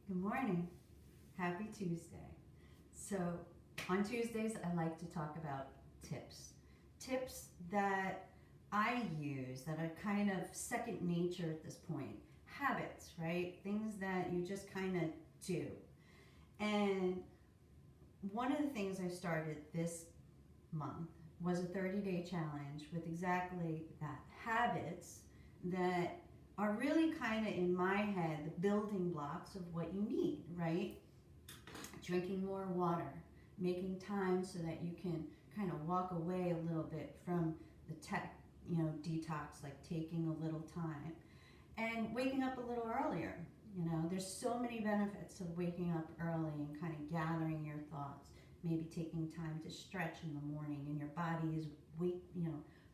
Good morning. Happy Tuesday. So, on Tuesdays, I like to talk about tips. Tips that I use that are kind of second nature at this point. Habits, right? Things that you just kind of do. And one of the things I started this month was a 30-day challenge with exactly that. Habits that are really kind of in my head the building blocks of what you need, right? Drinking more water, making time so that you can kind of walk away a little bit from the tech, detox, like taking a little time, and waking up a little earlier. There's so many benefits of waking up early and kind of gathering your thoughts. Maybe taking time to stretch in the morning, and your body is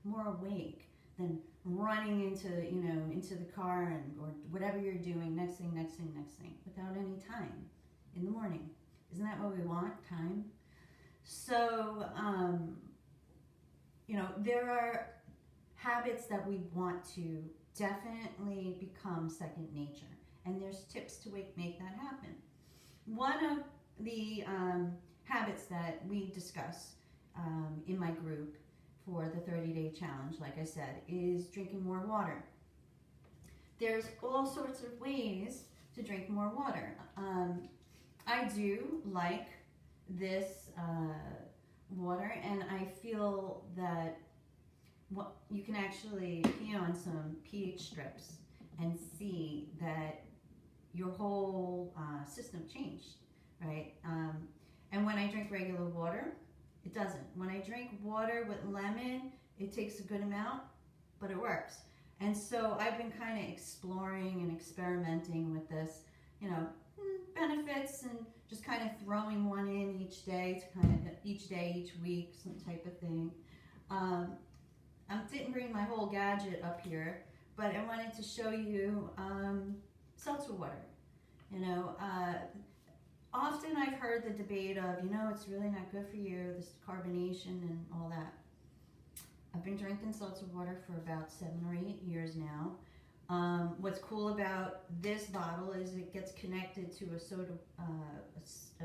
more awake than running into the car or whatever you're doing, next thing, without any time in the morning. Isn't that what we want? Time. So, there are habits that we want to definitely become second nature, and there's tips to make that happen. One of the habits that we discuss in my group for the 30-day challenge, like I said, is drinking more water. There's all sorts of ways to drink more water. I do like this water, and I feel that you can actually pee on some pH strips and see that your whole system changed, right? And when I drink regular water, it doesn't. When I drink water with lemon, it takes a good amount, but it works. And so I've been kind of exploring and experimenting with this, benefits, and just kind of throwing one in each day each week, some type of thing. I didn't bring my whole gadget up here, but I wanted to show you seltzer water. Often I've heard the debate of, it's really not good for you, this carbonation and all that. I've been drinking seltzer water for about 7 or 8 years now. What's cool about this bottle is it gets connected to a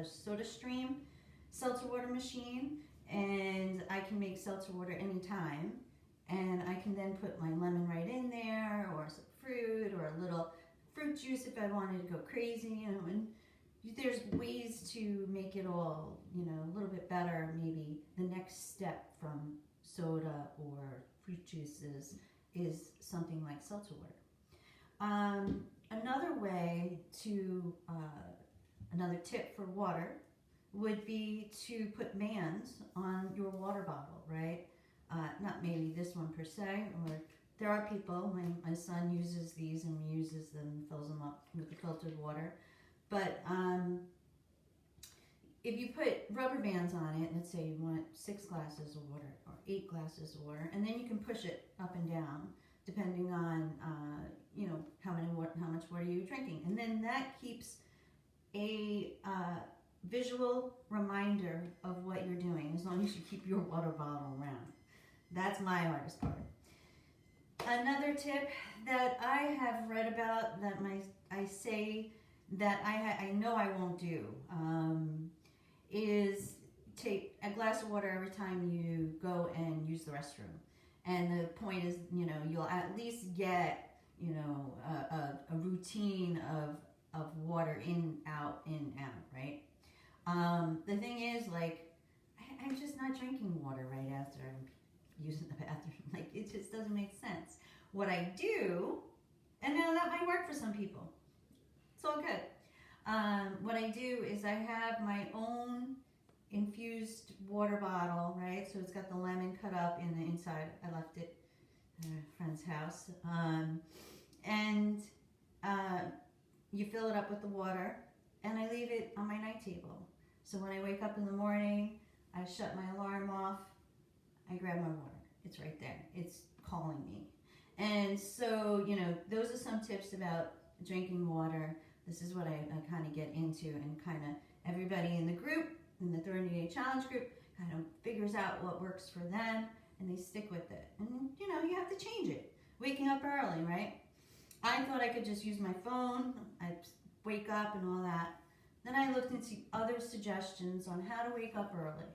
SodaStream seltzer water machine, and I can make seltzer water anytime. And I can then put my lemon right in there, or some fruit, or a little fruit juice if I wanted to go crazy, and there's ways to make it all, a little bit better. Maybe the next step from soda or fruit juices is something like seltzer water. Another way another tip for water would be to put bands on your water bottle, right? Not maybe this one per se, or there are people, my son uses these and uses them, fills them up with the filtered water. But if you put rubber bands on it, let's say you want 6 glasses of water or 8 glasses of water, and then you can push it up and down depending on how much water you're drinking, and then that keeps a visual reminder of what you're doing, as long as you keep your water bottle around. That's my hardest part. Another tip that I have read about that I say that I know I won't do is take a glass of water every time you go and use the restroom. And the point is, you'll at least get, a routine of water in, out, right? The thing is, I'm just not drinking water right after I'm using the bathroom. It just doesn't make sense. What I do, and now that might work for some people, it's all good. What I do is I have my own infused water bottle, right? So it's got the lemon cut up in the inside. I left it at a friend's house. And you fill it up with the water, and I leave it on my night table. So when I wake up in the morning, I shut my alarm off, I grab my water. It's right there. It's calling me. And so, those are some tips about drinking water. This is what I kind of get into, and kind of everybody in the group, in the 30-day challenge group, kind of figures out what works for them, and they stick with it. And, you have to change it. Waking up early, right? I thought I could just use my phone. I wake up and all that. Then I looked into other suggestions on how to wake up early.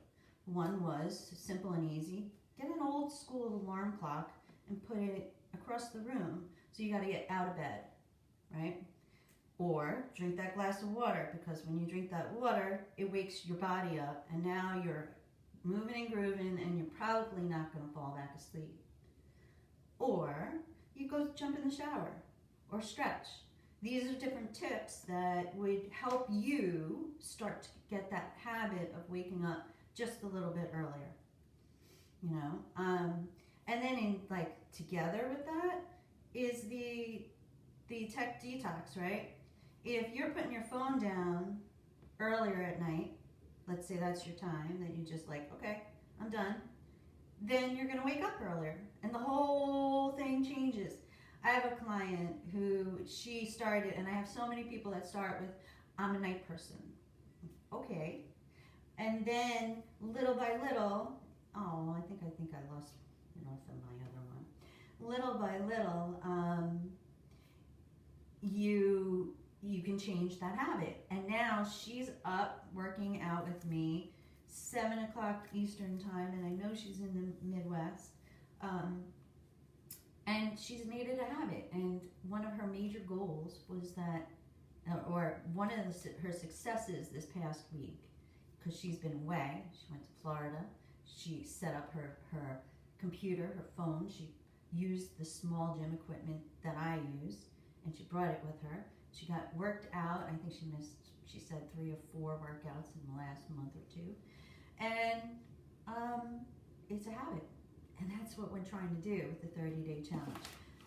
One was simple and easy. Get an old school alarm clock and put it across the room so you got to get out of bed, right? Or drink that glass of water, because when you drink that water, it wakes your body up and now you're moving and grooving and you're probably not going to fall back asleep. Or you go jump in the shower or stretch. These are different tips that would help you start to get that habit of waking up just a little bit earlier, you know. And then in like together with that is the tech detox, right? If you're putting your phone down earlier at night, let's say that's your time that you just like, okay, I'm done, then you're gonna wake up earlier and the whole thing changes. I have a client who she started, and I have so many people that start with, I'm a night person. Okay. And then little by little, I think I lost it off of my other one. Little by little, you can change that habit. And now she's up working out with me 7 o'clock Eastern time, and I know she's in the Midwest. And she's made it a habit. And one of her major goals was that, or one of her successes this past week, because she's been away, she went to Florida, she set up her computer, her phone, she used the small gym equipment that I use, and she brought it with her. She got worked out. I think she said 3 or 4 workouts in the last month or 2. And it's a habit. And that's what we're trying to do with the 30-day challenge.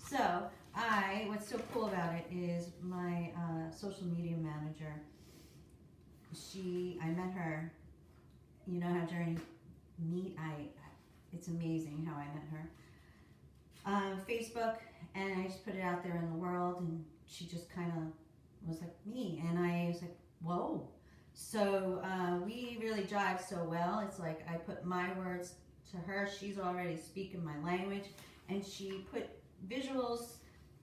So what's so cool about it is my social media manager, I met her, you know how during it's amazing how I met her. Facebook, and I just put it out there in the world, and she just kind of was like me, and I was like, whoa. So we really jive so well. It's like I put my words to her, she's already speaking my language, and she put visuals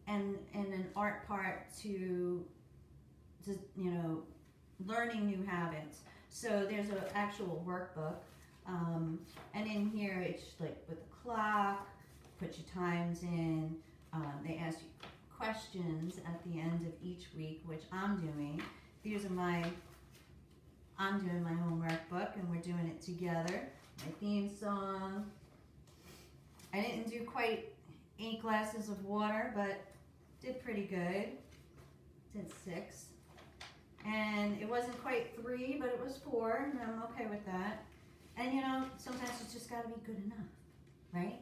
and an art part to you know, learning new habits. So there's an actual workbook, and in here it's like with the clock, put your times in, they ask you questions at the end of each week, which I'm doing. I'm doing my own workbook, and we're doing it together. My theme song. I didn't do quite 8 glasses of water, but did pretty good. Did 6. And it wasn't quite 3, but it was 4, and I'm okay with that. And you know, sometimes it's just gotta be good enough, right?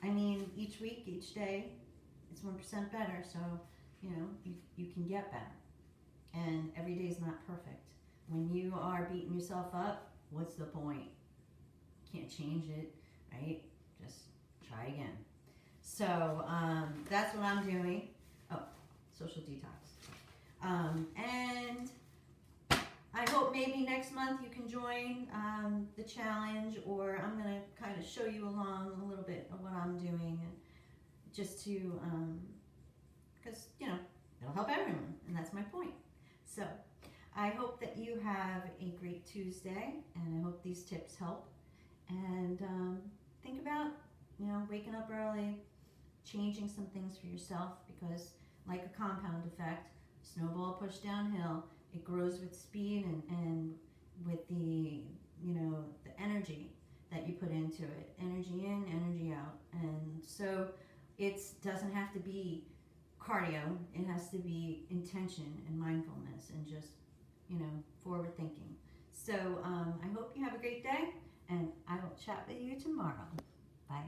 I mean, each week, each day, it's 1% better, so, you know, you can get better. And every day is not perfect. When you are beating yourself up, what's the point? Can't change it, right? Just try again. So that's what I'm doing. Oh, social detox. And I hope maybe next month you can join the challenge, or I'm going to kind of show you along a little bit of what I'm doing, just to, because, you know, it'll help everyone, and that's my point. So I hope that you have a great Tuesday, and I hope these tips help. And think about, you know, waking up early, changing some things for yourself, because like a compound effect, snowball pushed downhill, it grows with speed and with the, you know, the energy that you put into it. Energy in, energy out. And so it doesn't have to be cardio, it has to be intention and mindfulness and just, you know, forward thinking. So I hope you have a great day, and I will chat with you tomorrow. Bye.